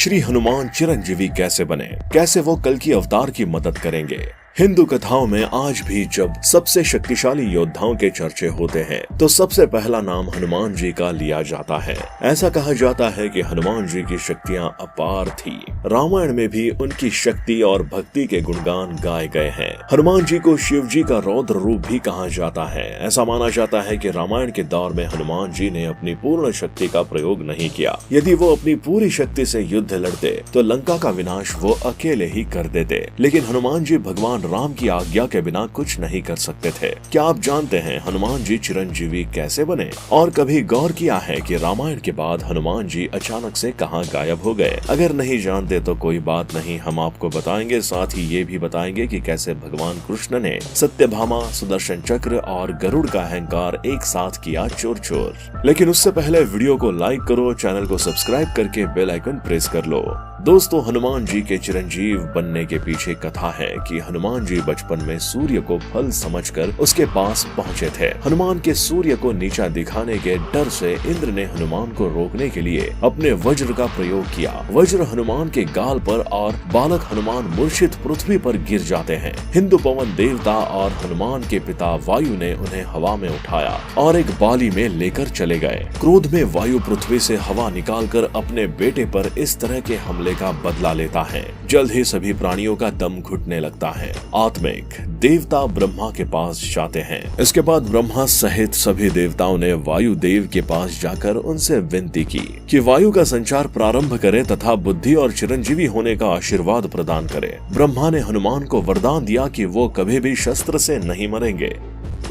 श्री हनुमान चिरंजीवी कैसे बने, कैसे वो कल की अवतार की मदद करेंगे। हिंदू कथाओं में आज भी जब सबसे शक्तिशाली योद्धाओं के चर्चे होते हैं तो सबसे पहला नाम हनुमान जी का लिया जाता है। ऐसा कहा जाता है कि हनुमान जी की शक्तियां अपार थी। रामायण में भी उनकी शक्ति और भक्ति के गुणगान गाए गए हैं। हनुमान जी को शिव जी का रौद्र रूप भी कहा जाता है। ऐसा माना जाता है कि रामायण के दौर में हनुमान जी ने अपनी पूर्ण शक्ति का प्रयोग नहीं किया। यदि वो अपनी पूरी शक्ति से युद्ध लड़ते तो लंका का विनाश वो अकेले ही कर देते, लेकिन हनुमान जी भगवान राम की आज्ञा के बिना कुछ नहीं कर सकते थे। क्या आप जानते हैं हनुमान जी चिरंजीवी कैसे बने? और कभी गौर किया है कि रामायण के बाद हनुमान जी अचानक से कहां गायब हो गए? अगर नहीं जानते तो कोई बात नहीं, हम आपको बताएंगे। साथ ही ये भी बताएंगे कि कैसे भगवान कृष्ण ने सत्यभामा, सुदर्शन चक्र और गरुड़ का अहंकार एक साथ किया चोर चोर। लेकिन उससे पहले वीडियो को लाइक करो, चैनल को सब्सक्राइब करके बेल आइकन प्रेस कर लो। दोस्तों, हनुमान जी के चिरंजीव बनने के पीछे कथा है कि हनुमान जी बचपन में सूर्य को फल समझकर उसके पास पहुंचे थे। हनुमान के सूर्य को नीचा दिखाने के डर से इंद्र ने हनुमान को रोकने के लिए अपने वज्र का प्रयोग किया। वज्र हनुमान के गाल पर और बालक हनुमान मूर्छित पृथ्वी पर गिर जाते हैं। हिंदू पवन देवता और हनुमान के पिता वायु ने उन्हें हवा में उठाया और एक बाली में लेकर चले गए। क्रोध में वायु पृथ्वी से हवा निकालकर अपने बेटे पर इस तरह के हमले का बदला लेता है। जल्द ही सभी प्राणियों का दम घुटने लगता है। आत्मिक देवता ब्रह्मा के पास जाते हैं। इसके बाद ब्रह्मा सहित सभी देवताओं ने वायु देव के पास जाकर उनसे विनती की कि वायु का संचार प्रारंभ करे तथा बुद्धि और चिरंजीवी होने का आशीर्वाद प्रदान करे। ब्रह्मा ने हनुमान को वरदान दिया कि वो कभी भी शस्त्र से नहीं मरेंगे।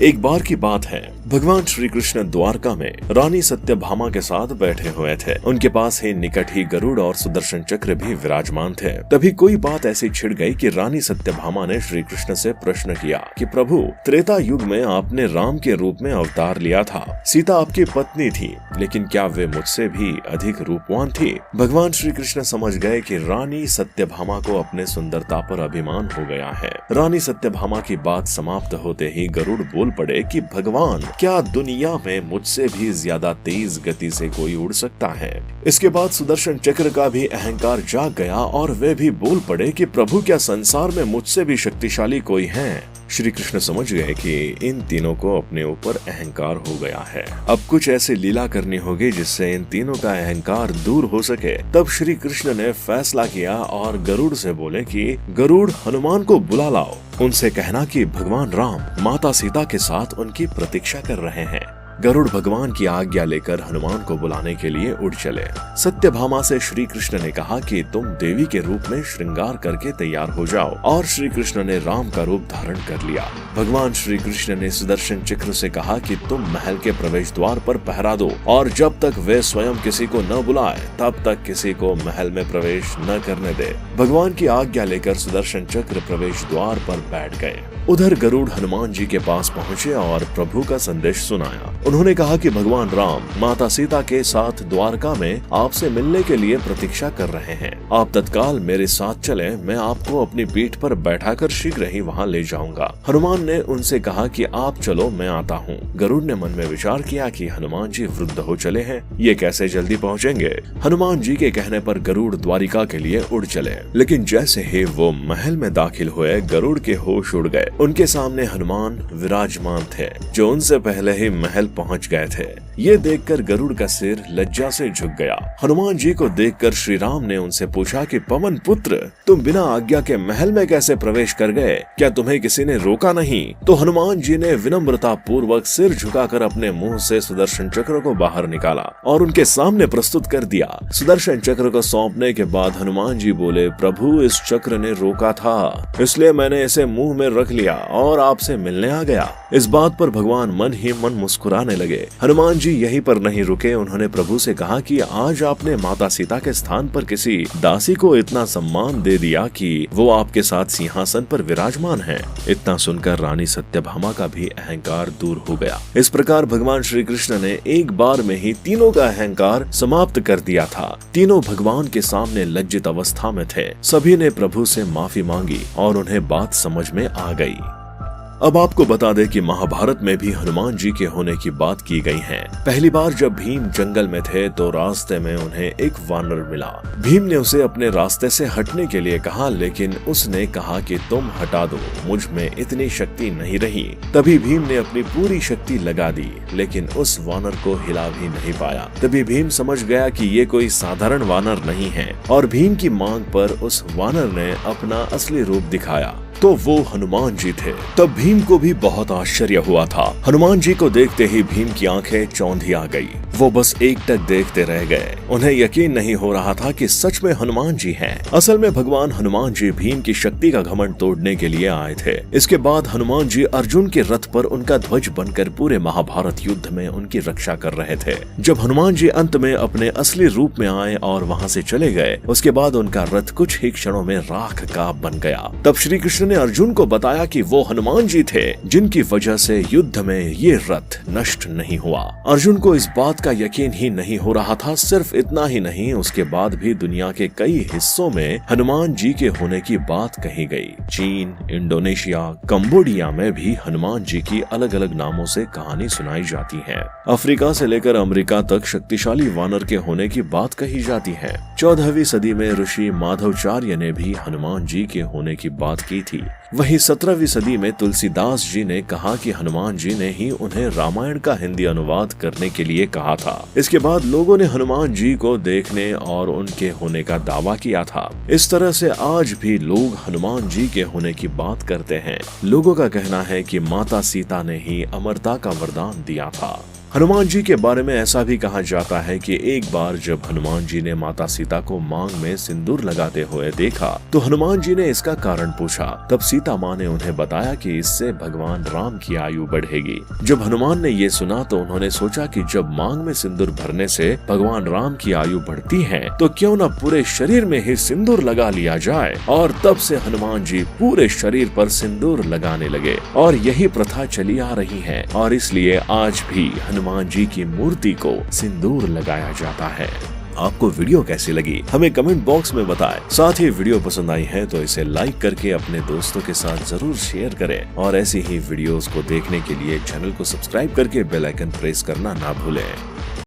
एक बार की बात है, भगवान श्री कृष्ण द्वारका में रानी सत्यभामा के साथ बैठे हुए थे। उनके पास ही निकट ही गरुड़ और सुदर्शन चक्र भी विराजमान थे। तभी कोई बात ऐसी छिड़ गई कि रानी सत्यभामा ने श्री कृष्ण से प्रश्न किया कि प्रभु, त्रेता युग में आपने राम के रूप में अवतार लिया था। सीता आपकी पत्नी थी, लेकिन क्या वे मुझसे भी अधिक रूपवान थी? भगवान श्री कृष्ण समझ गए कि रानी सत्यभामा को अपने सुंदरता पर अभिमान हो गया है। रानी सत्यभामा की बात समाप्त होते ही गरुड़ बोल पड़े कि भगवान, क्या दुनिया में मुझसे भी ज्यादा तेज गति से कोई उड़ सकता है? इसके बाद सुदर्शन चक्र का भी अहंकार जाग गया और वे भी बोल पड़े कि प्रभु, क्या संसार में मुझसे भी शक्तिशाली कोई है? श्री कृष्ण समझ गए कि इन तीनों को अपने ऊपर अहंकार हो गया है। अब कुछ ऐसी लीला करनी होगी जिससे इन तीनों का अहंकार दूर हो सके। तब श्री कृष्ण ने फैसला किया और गरुड़ से बोले कि गरुड़, हनुमान को बुला लाओ। उनसे कहना कि भगवान राम माता सीता के साथ उनकी प्रतीक्षा कर रहे हैं। गरुड़ भगवान की आज्ञा लेकर हनुमान को बुलाने के लिए उड़ चले। सत्यभामा से श्री कृष्ण ने कहा कि तुम देवी के रूप में श्रृंगार करके तैयार हो जाओ, और श्री कृष्ण ने राम का रूप धारण कर लिया। भगवान श्री कृष्ण ने सुदर्शन चक्र से कहा कि तुम महल के प्रवेश द्वार पर पहरा दो, और जब तक वे स्वयं किसी को न बुलाए तब तक किसी को महल में प्रवेश न करने दे। भगवान की आज्ञा लेकर सुदर्शन चक्र प्रवेश द्वार पर बैठ गए। उधर गरुड़ हनुमान जी के पास पहुँचे और प्रभु का संदेश सुनाया। उन्होंने कहा कि भगवान राम माता सीता के साथ द्वारका में आपसे मिलने के लिए प्रतीक्षा कर रहे हैं। आप तत्काल मेरे साथ चले, मैं आपको अपनी पीठ पर बैठाकर शीघ्र ही वहां ले जाऊंगा। हनुमान ने उनसे कहा कि आप चलो, मैं आता हूँ। गरुड़ ने मन में विचार किया कि हनुमान जी वृद्ध हो चले हैं, ये कैसे जल्दी पहुँचेंगे। हनुमान जी के कहने पर गरुड़ द्वारिका के लिए उड़ चले, लेकिन जैसे ही वो महल में दाखिल हुए, गरुड़ के होश उड़ गए। उनके सामने हनुमान विराजमान थे, जो उनसे पहले ही महल पहुंच गए थे। ये देखकर गरुड़ का सिर लज्जा से झुक गया। हनुमान जी को देखकर श्री राम ने उनसे पूछा कि पवन पुत्र, तुम बिना आज्ञा के महल में कैसे प्रवेश कर गए? क्या तुम्हें किसी ने रोका नहीं? तो हनुमान जी ने विनम्रता पूर्वक सिर झुकाकर अपने मुंह से सुदर्शन चक्र को बाहर निकाला और उनके सामने प्रस्तुत कर दिया। सुदर्शन चक्र को सौंपने के बाद हनुमान जी बोले, प्रभु, इस चक्र ने रोका था, इसलिए मैंने इसे मुंह में रख लिया और आपसे मिलने आ गया। इस बात पर भगवान मन ही मन मुस्कुराने लगे। हनुमान जी यहीं पर नहीं रुके, उन्होंने प्रभु से कहा कि आज आपने माता सीता के स्थान पर किसी दासी को इतना सम्मान दे दिया कि वो आपके साथ सिंहासन पर विराजमान है। इतना सुनकर रानी सत्यभामा का भी अहंकार दूर हो गया। इस प्रकार भगवान श्री कृष्ण ने एक बार में ही तीनों का अहंकार समाप्त कर दिया था। तीनों भगवान के सामने लज्जित अवस्था में थे। सभी ने प्रभु से माफी मांगी और उन्हें बात समझ में आ गई। अब आपको बता दें कि महाभारत में भी हनुमान जी के होने की बात की गई है। पहली बार जब भीम जंगल में थे तो रास्ते में उन्हें एक वानर मिला। भीम ने उसे अपने रास्ते से हटने के लिए कहा, लेकिन उसने कहा कि तुम हटा दो, मुझ में इतनी शक्ति नहीं रही। तभी भीम ने अपनी पूरी शक्ति लगा दी, लेकिन उस वानर को हिला भी नहीं पाया। तभी भीम समझ गया कि ये कोई साधारण वानर नहीं है और भीम की मांग पर उस वानर ने अपना असली रूप दिखाया तो वो हनुमान जी थे। तब भीम को भी बहुत आश्चर्य हुआ था। हनुमान जी को देखते ही भीम की आंखें चौंधी आ गई। वो बस एकटक देखते रह गए। उन्हें यकीन नहीं हो रहा था कि सच में हनुमान जी हैं। असल में भगवान हनुमान जी भीम की शक्ति का घमंड तोड़ने के लिए आए थे। इसके बाद हनुमान जी अर्जुन के रथ पर उनका ध्वज बनकर पूरे महाभारत युद्ध में उनकी रक्षा कर रहे थे। जब हनुमान जी अंत में अपने असली रूप में आए और वहाँ से चले गए, उसके बाद उनका रथ कुछ ही क्षणों में राख का बन गया। तब श्री कृष्ण ने अर्जुन को बताया कि वो हनुमान जी थे जिनकी वजह से युद्ध में ये रथ नष्ट नहीं हुआ। अर्जुन को इस बात का यकीन ही नहीं हो रहा था। सिर्फ इतना ही नहीं, उसके बाद भी दुनिया के कई हिस्सों में हनुमान जी के होने की बात कही गई। चीन, इंडोनेशिया, कंबोडिया में भी हनुमान जी की अलग अलग नामों से कहानी सुनाई जाती है। अफ्रीका से लेकर अमेरिका तक शक्तिशाली वानर के होने की बात कही जाती है। 14वीं सदी में ऋषि माधवाचार्य ने भी हनुमान जी के होने की बात की थी। वहीं 17वीं सदी में तुलसीदास जी ने कहा कि हनुमान जी ने ही उन्हें रामायण का हिंदी अनुवाद करने के लिए कहा था। इसके बाद लोगों ने हनुमान जी को देखने और उनके होने का दावा किया था। इस तरह से आज भी लोग हनुमान जी के होने की बात करते हैं। लोगों का कहना है कि माता सीता ने ही अमरता का वरदान दिया था। हनुमान जी के बारे में ऐसा भी कहा जाता है कि एक बार जब हनुमान जी ने माता सीता को मांग में सिंदूर लगाते हुए देखा तो हनुमान जी ने इसका कारण पूछा। तब सीता माँ ने उन्हें बताया कि इससे भगवान राम की आयु बढ़ेगी। जब हनुमान ने ये सुना तो उन्होंने सोचा कि जब मांग में सिंदूर भरने से भगवान राम की आयु बढ़ती है तो क्यों न पूरे शरीर में ही सिंदूर लगा लिया जाए। और तब से हनुमान जी पूरे शरीर पर सिंदूर लगाने लगे और यही प्रथा चली आ रही है और इसलिए आज भी हनुमान जी की मूर्ति को सिंदूर लगाया जाता है। आपको वीडियो कैसी लगी हमें कमेंट बॉक्स में बताएं। साथ ही वीडियो पसंद आई है तो इसे लाइक करके अपने दोस्तों के साथ जरूर शेयर करें और ऐसी ही वीडियोस को देखने के लिए चैनल को सब्सक्राइब करके बेल आइकन प्रेस करना ना भूलें।